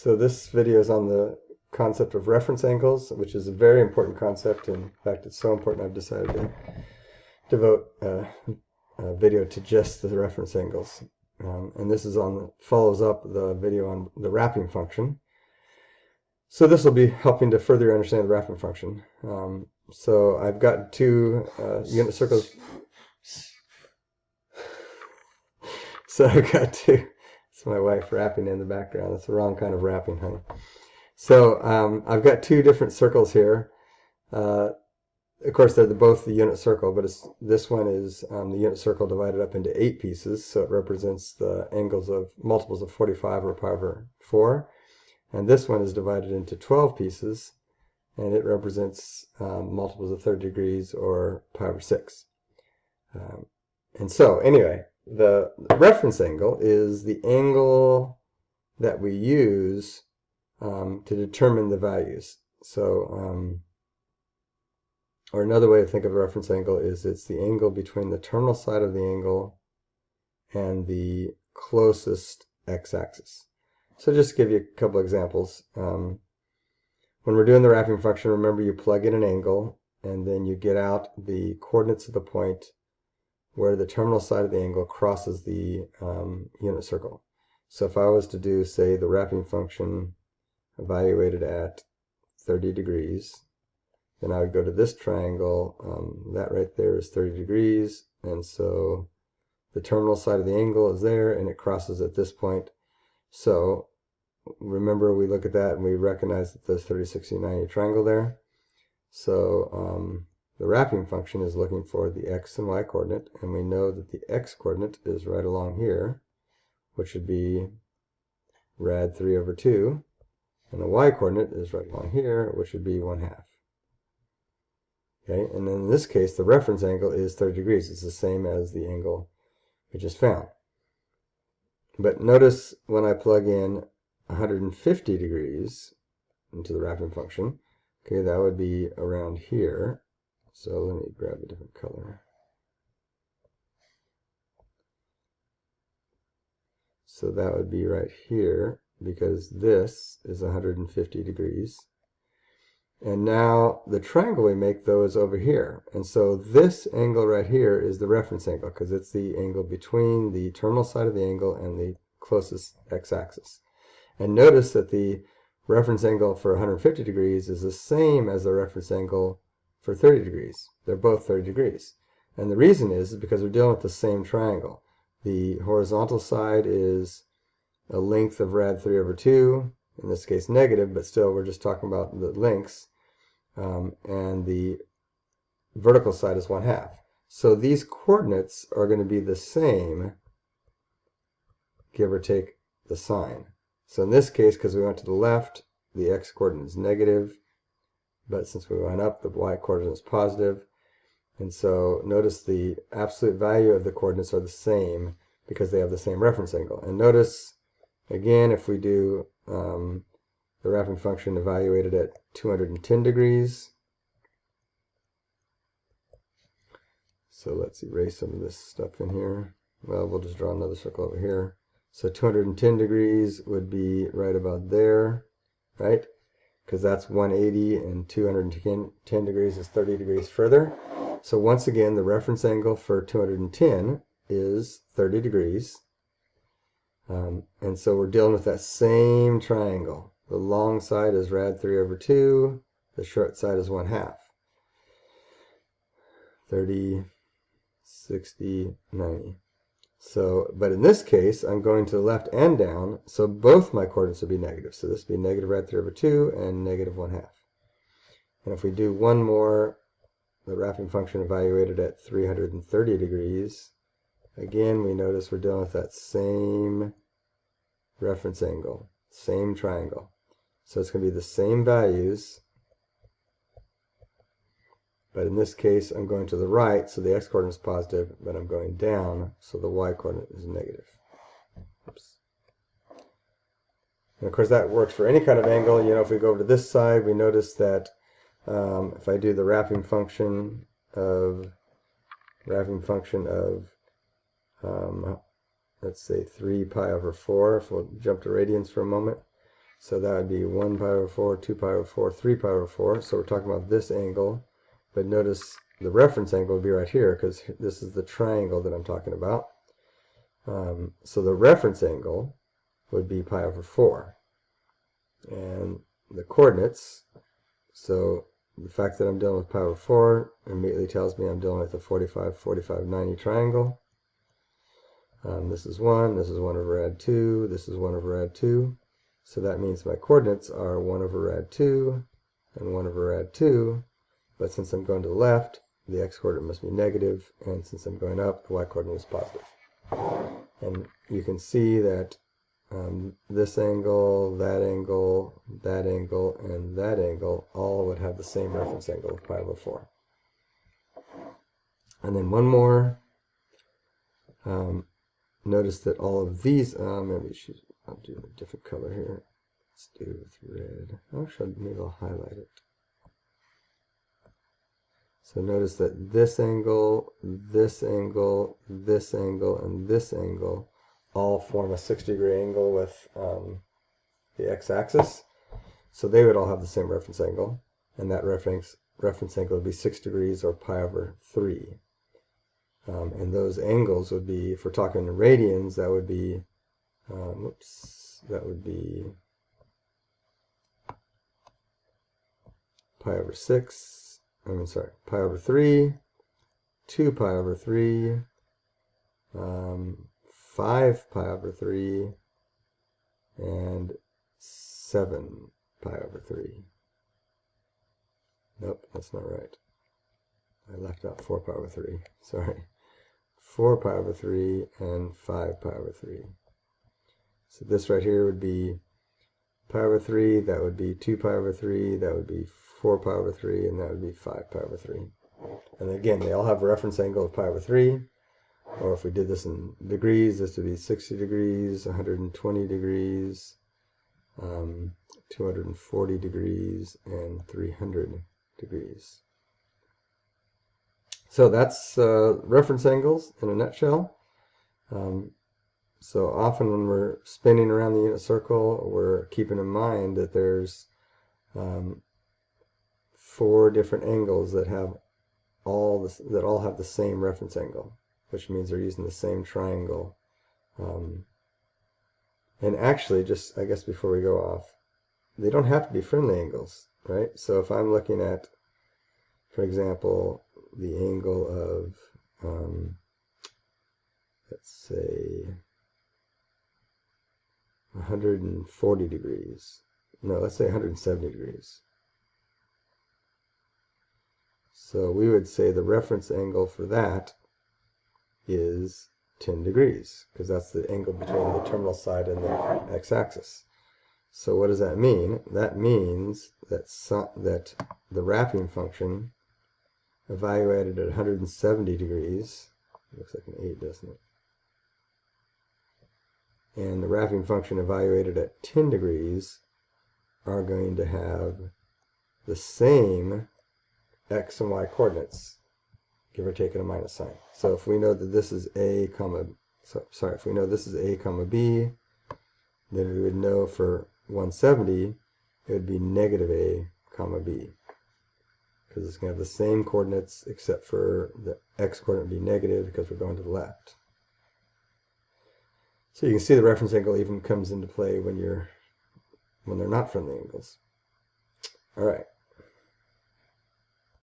So this video is on the concept of reference angles, which is a very important concept. In fact, it's so important I've decided to devote a video to just the reference angles. And this is follows up the video on the wrapping function. So this will be helping to further understand the wrapping function. So I've got two unit circles. So I've got two. It's my wife rapping in the background. That's the wrong kind of rapping, honey. So I've got two different circles here. Of course, they're both the unit circle, but this one is the unit circle divided up into 8 pieces, so it represents the angles of multiples of 45 or pi over 4. And this one is divided into 12 pieces, and it represents multiples of 30 degrees or pi over 6. And so, anyway, the reference angle is the angle that we use to determine the values. So, or another way to think of a reference angle is it's the angle between the terminal side of the angle and the closest x-axis. So just to give you a couple examples. When we're doing the wrapping function, remember you plug in an angle and then you get out the coordinates of the point where the terminal side of the angle crosses the unit circle. So if I was to do, say, the wrapping function evaluated at 30 degrees, then I would go to this triangle. That right there is 30 degrees, and so the terminal side of the angle is there, and it crosses at this point. So remember, we look at that and we recognize that there's 30, 60, 90 triangle there. So the wrapping function is looking for the x and y coordinate, and we know that the x coordinate is right along here, which would be rad 3 over 2, and the y coordinate is right along here, which would be 1/2. Okay, and then in this case, the reference angle is 30 degrees. It's the same as the angle we just found. But notice when I plug in 150 degrees into the wrapping function, okay, that would be around here. So let me grab a different color. So that would be right here, because this is 150 degrees. And now the triangle we make, though, is over here. And so this angle right here is the reference angle, because it's the angle between the terminal side of the angle and the closest x-axis. And notice that the reference angle for 150 degrees is the same as the reference angle for 30 degrees. They're both 30 degrees. And the reason is because we're dealing with the same triangle. The horizontal side is a length of rad 3 over 2, in this case negative, but still we're just talking about the lengths. And the vertical side is 1/2. So these coordinates are going to be the same, give or take the sign. So in this case, because we went to the left, the x coordinate is negative, but since we went up, the y coordinate is positive. And so notice the absolute value of the coordinates are the same because they have the same reference angle. And notice, again, if we do the wrapping function evaluated at 210 degrees. So let's erase some of this stuff in here. Well, we'll just draw another circle over here. So 210 degrees would be right about there, right? Because that's 180, and 210 degrees is 30 degrees further. So once again, the reference angle for 210 is 30 degrees. And so we're dealing with that same triangle. The long side is rad 3 over 2. The short side is 1/2. 30, 60, 90. So, but in this case, I'm going to the left and down, so both my coordinates will be negative. So this would be negative rad 3 over 2 and negative 1/2. And if we do one more, the wrapping function evaluated at 330 degrees, again, we notice we're dealing with that same reference angle, same triangle. So it's going to be the same values, but in this case I'm going to the right, so the x-coordinate is positive, but I'm going down, so the y-coordinate is negative. Oops. And of course that works for any kind of angle. You know, if we go over to this side, we notice that if I do the wrapping function of let's say 3 pi over 4, if we'll jump to radians for a moment. So that would be 1 pi over 4, 2 pi over 4, 3 pi over 4. So we're talking about this angle. But notice the reference angle would be right here because this is the triangle that I'm talking about. So the reference angle would be pi over 4. And the coordinates, so the fact that I'm dealing with pi over 4 immediately tells me I'm dealing with a 45, 45, 90 triangle. This is 1 over rad 2, this is 1 over rad 2. So that means my coordinates are 1 over rad 2 and 1 over rad 2. But since I'm going to the left, the x-coordinate must be negative, and since I'm going up, the y-coordinate is positive. And you can see that this angle, that angle, that angle, and that angle all would have the same reference angle of pi over 4. And then one more. Notice that all of these, maybe I'll do a different color here. Let's do it with red. Actually, maybe I'll highlight it. So notice that this angle, this angle, this angle, and this angle all form a 60-degree angle with the x-axis. So they would all have the same reference angle, and that reference angle would be 6 degrees or pi over 3. And those angles would be, if we're talking in radians, that would be, pi over 6. Pi over 3, 2 pi over 3, 5 pi over 3, and 7 pi over 3. Nope, that's not right. I left out 4 pi over 3. Sorry. 4 pi over 3 and 5 pi over 3. So this right here would be pi over 3, that would be 2 pi over 3, that would be 4 pi over 3, and that would be 5 pi over 3. And again, they all have a reference angle of pi over 3. Or if we did this in degrees, this would be 60 degrees, 120 degrees, 240 degrees, and 300 degrees. So that's reference angles in a nutshell. So often when we're spinning around the unit circle, we're keeping in mind that there's 4 different angles that all have the same reference angle, which means they're using the same triangle. And actually, just I guess before we go off, they don't have to be friendly angles, right? So if I'm looking at, for example, the angle of, let's say, 140 degrees. No, let's say 170 degrees. So we would say the reference angle for that is 10 degrees, because that's the angle between the terminal side and the x-axis. So what does that mean? That means that the wrapping function evaluated at 170 degrees, looks like an 8, doesn't it? And the wrapping function evaluated at 10 degrees are going to have the same x and y coordinates, give or take a minus sign. So if we know that this is if we know this is a comma b, then we would know for 170 it would be negative a comma b, because it's going to have the same coordinates except for the x coordinate be negative because we're going to the left. So you can see the reference angle even comes into play when they're not friendly angles. All right.